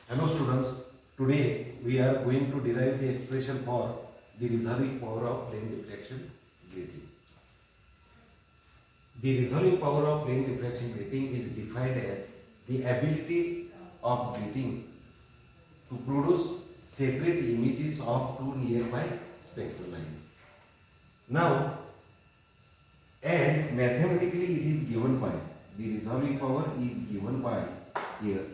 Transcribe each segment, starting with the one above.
Hello students, today we are going to derive the expression for the resolving power of plane diffraction grating. The resolving power of plane diffraction grating is defined as the ability of grating to produce separate images of two nearby spectral lines. Now, and mathematically it is given by, the resolving power is given by here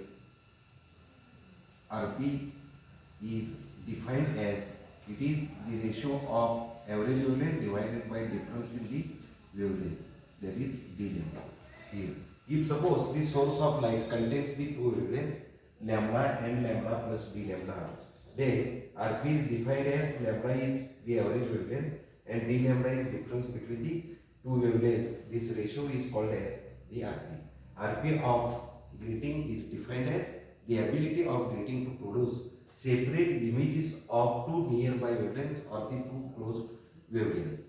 Rp is defined as it is the ratio of average wavelength divided by difference in the wavelength, that is d lambda. Here, if suppose the source of light contains the two wavelengths lambda and lambda plus d lambda, then Rp is defined as lambda is the average wavelength and d lambda is difference between the two wavelengths. This ratio is called as the Rp. Rp of grating is defined as the ability of grating to produce separate images of two nearby wavelengths or the two close wavelengths.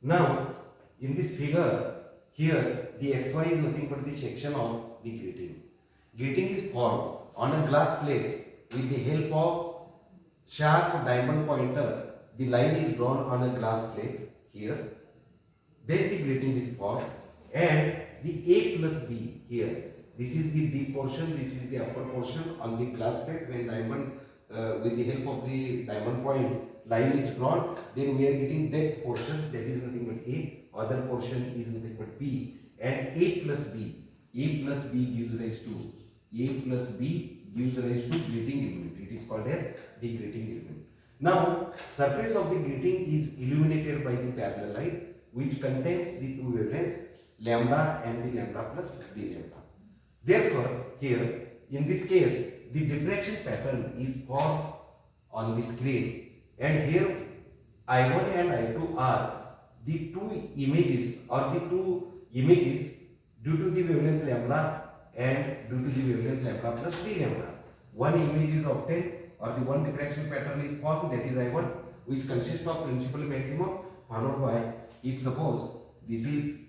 Now, in this figure, here the xy is nothing but the section of the grating. Grating is formed on a glass plate with the help of sharp diamond pointer. The line is drawn on a glass plate here. Then the grating is formed and the A plus B here. This is the D portion, this is the upper portion on the glass plate. When diamond with the help of the diamond point line is drawn, then we are getting that portion, that is nothing but A, other portion is nothing but B, and A plus B gives rise to grating element. It is called as the grating element. Now, surface of the grating is illuminated by the parallel light which contains the two wavelengths lambda and the lambda plus d lambda. Therefore, here in this case the diffraction pattern is formed on the screen, and here I1 and I2 are the two images due to the wavelength lambda and due to the wavelength lambda plus d lambda. One image is obtained or the one diffraction pattern is formed, that is I1, which consists of principal maximum followed by, if suppose this is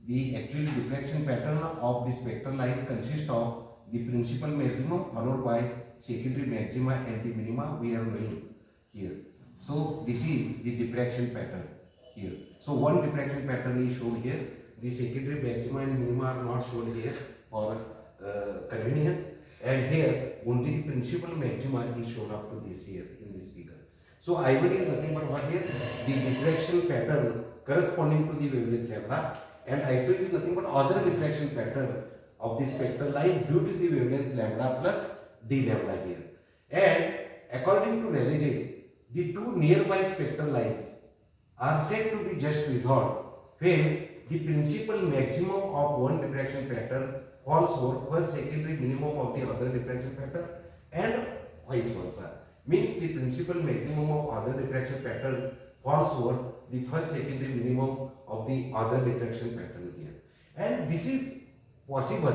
the actual diffraction pattern of the spectral line consists of the principal maximum followed by secondary maxima and the minima we are knowing here. So this is the diffraction pattern here. So one diffraction pattern is shown here. The secondary maxima and minima are not shown here for convenience, and here only the principal maxima is shown up to this here in this figure. So I1 is nothing but what here? The diffraction pattern corresponding to the wavelength lambda, and I2 is nothing but other diffraction pattern of the spectral line due to the wavelength lambda plus d lambda here. And according to Rayleigh, the two nearby spectral lines are said to be just resolved when the principal maximum of one diffraction pattern falls over first secondary minimum of the other diffraction pattern and vice versa. Means the principal maximum of other diffraction pattern falls over the first secondary minimum of the other diffraction pattern here. And this is possible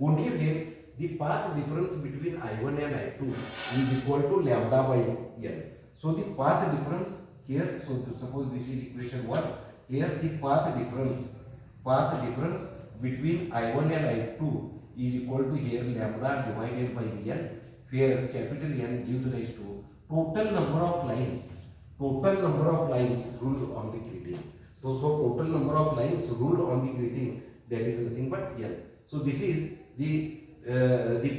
only when the path difference between I1 and I2 is equal to lambda by L. So the path difference here, so suppose this is equation 1, here the path difference between I1 and I2 is equal to here lambda divided by the L, where capital N gives rise to total number of lines ruled on the grating. So total number of lines ruled on the grating, that is nothing but L. So this is the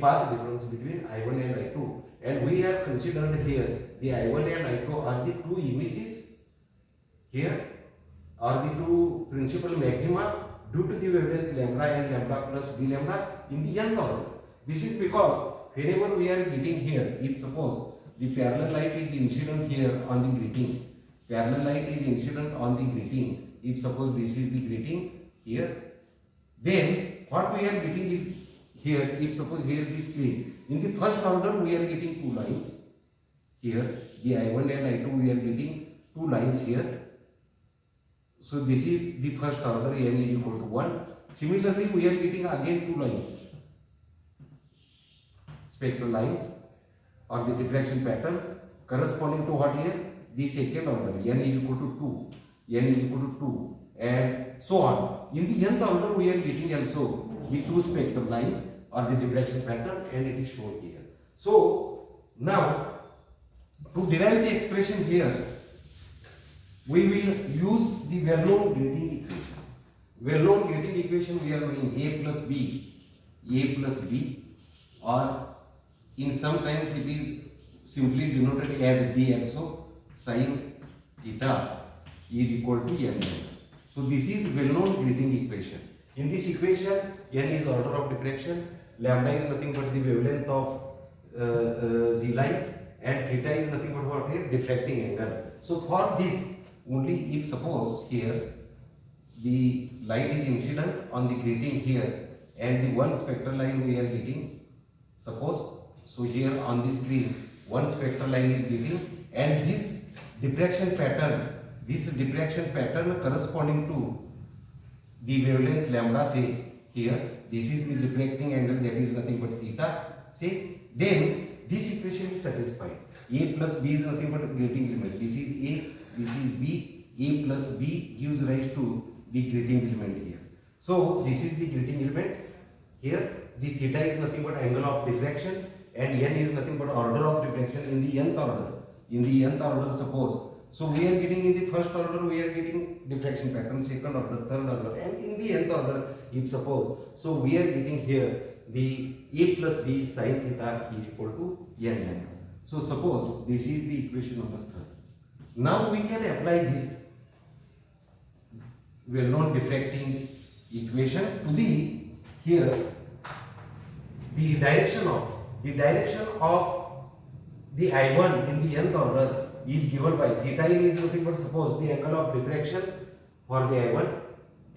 path difference between I1 and I2, and we have considered here the I1 and I2 are the two images here, are the two principal maxima due to the wavelength lambda and lambda plus d lambda in the nth order. This is because whenever we are getting here, if suppose the parallel light is incident here on the grating, if suppose this is the grating here, then what we are getting is here, if suppose here this screen, in the first order we are getting two lines here, the I1 and I2 we are getting two lines here. So this is the first order, n is equal to 1. Similarly, we are getting again two lines, spectral lines or the diffraction pattern corresponding to what here? The second order, n is equal to 2, and so on. In the nth order, we are getting also the two spectral lines or the diffraction pattern, and it is shown here. So now to derive the expression here, we will use the well-known grating equation. Well-known grating equation we are knowing a plus b, or in sometimes it is simply denoted as d. So sin theta is equal to n. So this is well-known grating equation. In this equation, n is order of diffraction, lambda is nothing but the wavelength of the light, and theta is nothing but what here? Diffracting angle. So for this, only if suppose here the light is incident on the grating here, and the one spectral line we are getting, suppose, so here on the screen one spectral line is getting, and this diffraction pattern corresponding to the wavelength lambda, say here this is the diffracting angle, that is nothing but theta, say, then this equation is satisfied. A plus b is nothing but grating element. This is a, this is b. A plus b gives rise to the grating element here. So this is the grating element. Here the theta is nothing but angle of diffraction, and n is nothing but order of diffraction in the nth order. In the nth order, suppose, so we are getting in the first order we are getting diffraction pattern, second order, third order, and in the nth order, if suppose, so we are getting here the a plus b sin theta is equal to n. So suppose this is the equation number 3. Now we can apply this well-known diffracting equation to the here the direction of the I1 in the nth order is given by theta n is nothing but, suppose, the angle of diffraction for the I1,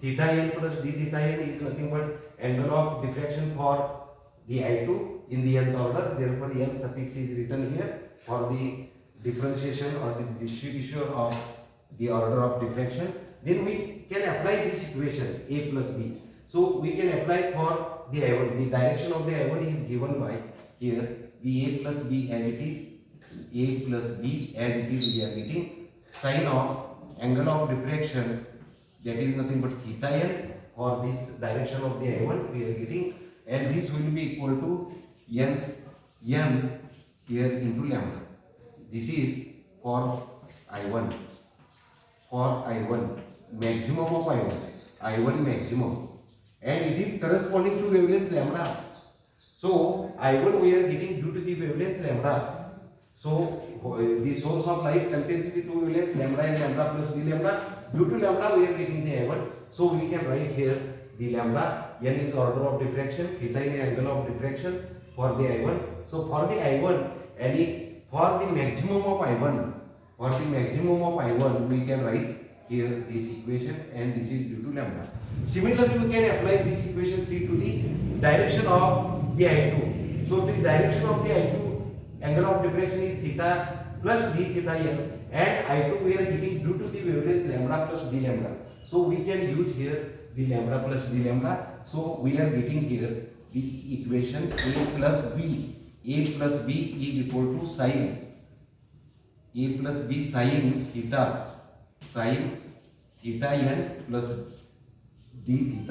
theta n plus d theta n is nothing but angle of diffraction for the I2 in the nth order. Therefore n suffix is written here for the differentiation or the distribution of the order of diffraction. Then we can apply this equation a plus b. So we can apply for the I1. The direction of the I1 is given by here the a plus b as it is. A plus b as it is, we are getting sine of angle of diffraction, that is nothing but theta n. For this direction of the I1 we are getting, and this will be equal to n here into lambda. This is for I1. For I1, maximum of I1 maximum, and it is corresponding to wavelength lambda. So I1 we are getting due to the wavelength lambda. So the source of light contains the two wavelengths lambda and lambda plus d lambda. Due to lambda we are getting the I1. So we can write here the lambda, n is order of diffraction, theta is angle of diffraction for the I1. So for the I1, for the maximum of I1, we can write here this equation, and this is due to lambda. Similarly, we can apply this equation 3 to the direction of the I2. So the direction of the I2 angle of diffraction is theta plus d theta n, and I2 we are getting due to the wavelength lambda plus d lambda. So we can use here the lambda plus d lambda. So we are getting here the equation a plus b. A plus b is equal to sin theta n plus d theta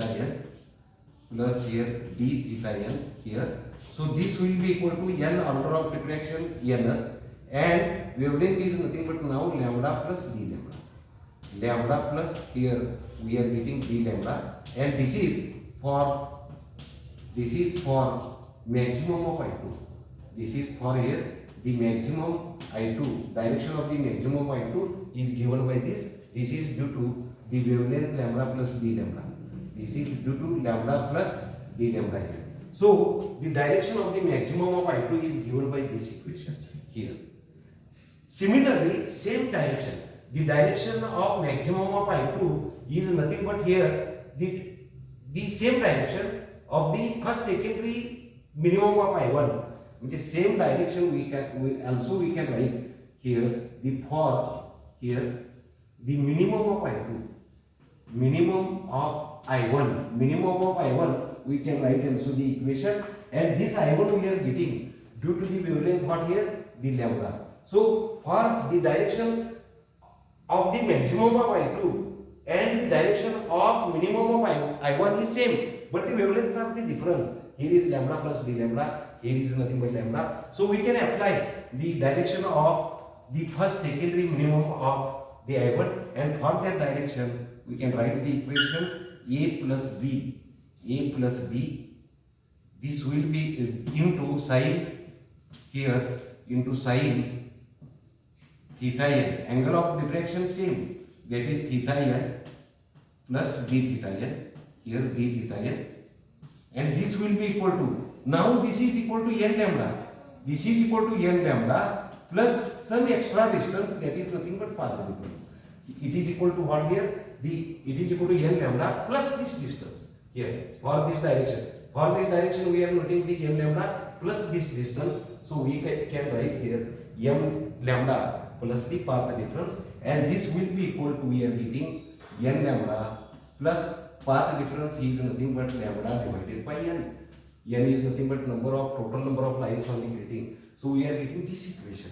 n plus here d theta n here. So this will be equal to n order of diffraction n, and wavelength is nothing but now lambda plus d lambda. Lambda plus here we are getting d lambda, and this is for maximum of I2. This is for here the maximum I2. Direction of the maximum I2 is given by this. This is due to the wavelength lambda plus d lambda. This is due to lambda plus d lambda here. So the direction of the maximum of I2 is given by this equation here. Similarly, same direction. The direction of maximum of I2 is nothing but here the same direction of the first secondary minimum of I1. With the same direction we can write here the for here the minimum of I2. Minimum of I1 we can write also the equation, and this I1 we are getting due to the wavelength what here the lambda. So for the direction of the maximum of I2 and the direction of minimum of I1 is same, but the wavelength of the difference here is lambda plus d lambda. here is nothing but lambda. So we can apply the direction of the first secondary minimum of the I1, and for that direction we can write the equation a plus b. This will be into sine, here into sine theta n, angle of diffraction same, that is theta n plus d theta n, here d theta n, and this will be equal to, now this is equal to n lambda, this is equal to n lambda plus some extra distance, that is nothing but path difference. It is equal to what here, it is equal to n lambda plus this distance here for this direction. For this direction we are noting the n lambda plus this distance, so we can write here m lambda plus the path difference, and this will be equal to, we are getting n lambda plus path difference is nothing but lambda divided by n. N is nothing but total number of lines on the grating, so we are getting this equation.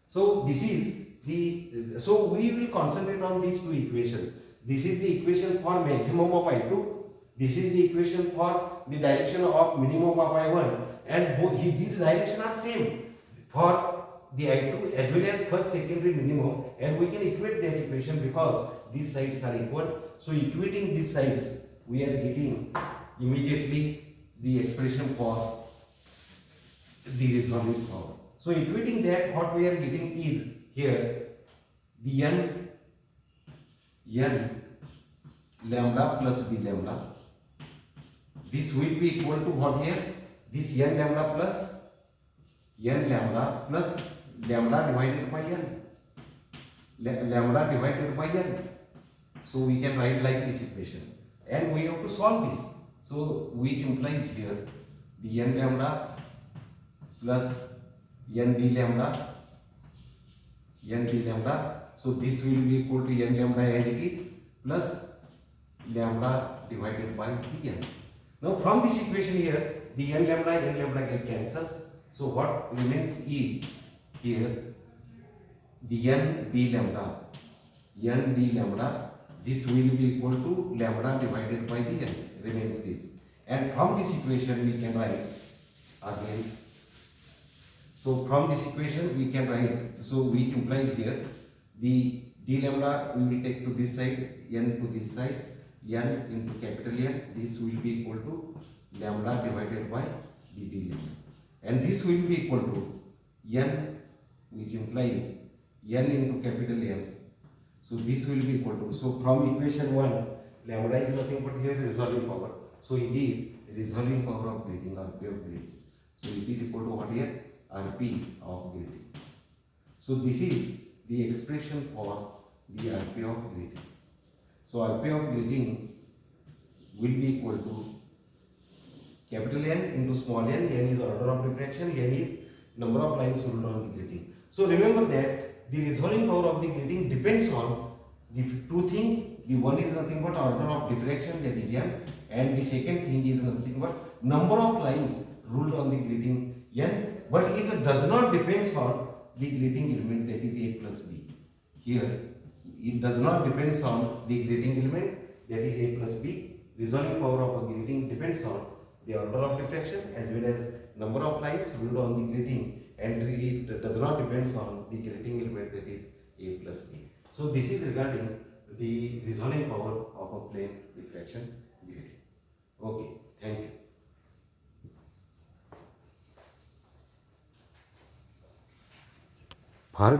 So this is the, so we will concentrate on these two equations. This is the equation for maximum of I2, this is the equation for the direction of minimum of I1, and both these directions are same for the I2 as well as first secondary minimum, and we can equate that equation because these sides are equal. So equating these sides, we are getting immediately the expression for the resolving power. So equating that, what we are getting is here the n lambda plus b lambda. This will be equal to what here? This n lambda plus lambda divided by n. Lambda divided by n. So we can write like this equation, and we have to solve this. So which implies here the n lambda plus n d lambda. So this will be equal to n lambda as it is plus lambda divided by dn. Now from this equation here, the n lambda get cancels. So what remains is here the n d lambda. This will be equal to lambda divided by the n, remains this. And from this equation we can write again. So from this equation we can write, so which implies here the d lambda we will take to this side, n to this side, n into capital N, this will be equal to lambda divided by the d lambda, and this will be equal to n, which implies n into capital N. So this will be equal to, so from equation 1, lambda is nothing but here resolving power, so it is resolving power of grating, RP of grating. So it is equal to what here? RP of grating. So this is the expression for the RP of grating. So RP of grating will be equal to capital N into small n. N is order of diffraction, n is number of lines ruled on the grating. So remember that the resolving power of the grating depends on the two things. The one is nothing but order of diffraction, that is n, and the second thing is nothing but number of lines ruled on the grating, n. But it does not depend on the grating element, that is A plus B. Here it does not depend on the grating element, that is A plus B. Resolving power of a grating depends on the order of diffraction as well as number of lines ruled on the grating, and it does not depend on the grating element, that is A plus B. So this is regarding the resolving power of a plane diffraction grating. Okay, thank you. For